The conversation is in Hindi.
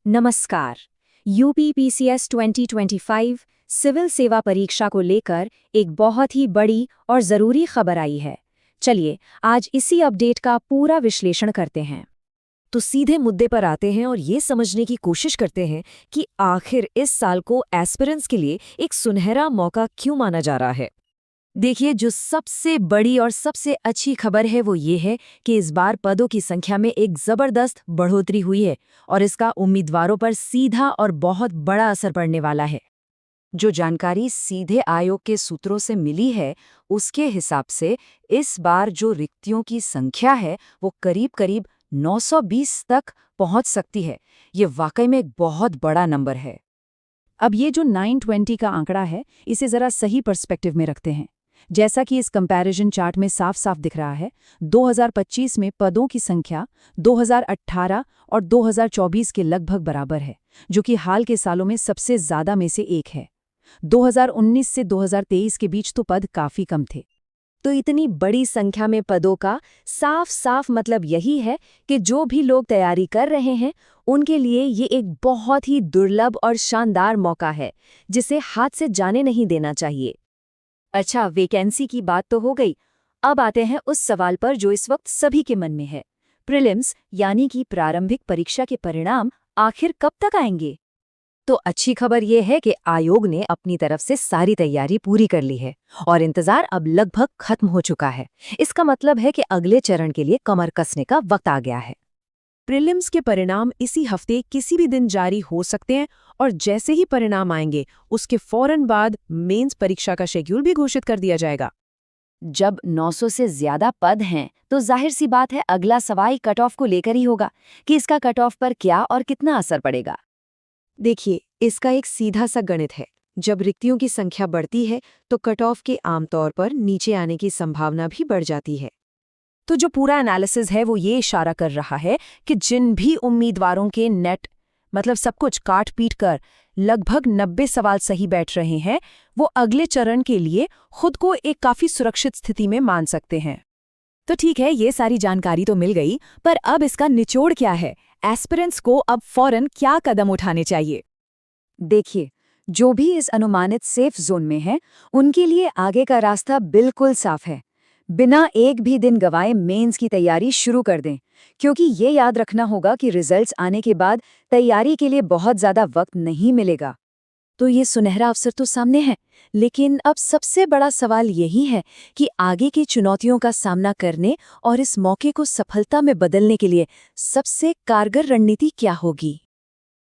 नमस्कार। यूपीपीसीएस 2025 सिविल सेवा परीक्षा को लेकर एक बहुत ही बड़ी और ज़रूरी खबर आई है। चलिए आज इसी अपडेट का पूरा विश्लेषण करते हैं। तो सीधे मुद्दे पर आते हैं और ये समझने की कोशिश करते हैं कि आखिर इस साल को एस्पिरेंट्स के लिए एक सुनहरा मौका क्यों माना जा रहा है। देखिए, जो सबसे बड़ी और सबसे अच्छी खबर है वो ये है कि इस बार पदों की संख्या में एक ज़बरदस्त बढ़ोतरी हुई है और इसका उम्मीदवारों पर सीधा और बहुत बड़ा असर पड़ने वाला है। जो जानकारी सीधे आयोग के सूत्रों से मिली है, उसके हिसाब से इस बार जो रिक्तियों की संख्या है वो करीब-करीब 920 तक पहुंच सकती है। ये वाकई में एक बहुत बड़ा नंबर है। अब ये जो 920 का आंकड़ा है, इसे ज़रा सही पर्सपेक्टिव में रखते हैं। जैसा कि इस कंपैरिजन चार्ट में साफ साफ दिख रहा है, 2025 में पदों की संख्या 2018 और 2024 के लगभग बराबर है, जो कि हाल के सालों में सबसे ज़्यादा में से एक है। 2019 से 2023 के बीच तो पद काफ़ी कम थे। तो इतनी बड़ी संख्या में पदों का साफ साफ मतलब यही है कि जो भी लोग तैयारी कर रहे हैं उनके लिए ये एक बहुत ही दुर्लभ और शानदार मौका है, जिसे हाथ से जाने नहीं देना चाहिए। अच्छा, वैकेंसी की बात तो हो गई। अब आते हैं उस सवाल पर जो इस वक्त सभी के मन में है। प्रीलिम्स यानी कि प्रारंभिक परीक्षा के परिणाम आखिर कब तक आएंगे? तो अच्छी खबर ये है कि आयोग ने अपनी तरफ से सारी तैयारी पूरी कर ली है और इंतजार अब लगभग खत्म हो चुका है। इसका मतलब है कि अगले चरण के लिए कमर कसने का वक्त आ गया है। प्रीलिम्स के परिणाम इसी हफ्ते किसी भी दिन जारी हो सकते हैं और जैसे ही परिणाम आएंगे उसके फौरन बाद मेंस परीक्षा का शेड्यूल भी घोषित कर दिया जाएगा। जब 900 से ज्यादा पद हैं, तो जाहिर सी बात है अगला सवाल कट ऑफ को लेकर ही होगा कि इसका कट ऑफ पर क्या और कितना असर पड़ेगा। देखिए, इसका एक सीधा सा गणित है। जब रिक्तियों की संख्या बढ़ती है तो कट ऑफ के आमतौर पर नीचे आने की संभावना भी बढ़ जाती है। तो जो पूरा एनालिसिस है वो ये इशारा कर रहा है कि जिन भी उम्मीदवारों के नेट मतलब सब कुछ काट पीट कर लगभग 90 सवाल सही बैठ रहे हैं, वो अगले चरण के लिए खुद को एक काफी सुरक्षित स्थिति में मान सकते हैं। तो ठीक है, ये सारी जानकारी तो मिल गई, पर अब इसका निचोड़ क्या है? एस्पिरेंट्स को अब फौरन क्या कदम उठाने चाहिए? देखिए, जो भी इस अनुमानित सेफ जोन में है, उनके लिए आगे का रास्ता बिल्कुल साफ है। बिना एक भी दिन गवाए मेंस की तैयारी शुरू कर दें, क्योंकि ये याद रखना होगा कि रिजल्ट्स आने के बाद तैयारी के लिए बहुत ज़्यादा वक्त नहीं मिलेगा। तो ये सुनहरा अवसर तो सामने है, लेकिन अब सबसे बड़ा सवाल यही है कि आगे की चुनौतियों का सामना करने और इस मौके को सफलता में बदलने के लिए सबसे कारगर रणनीति क्या होगी।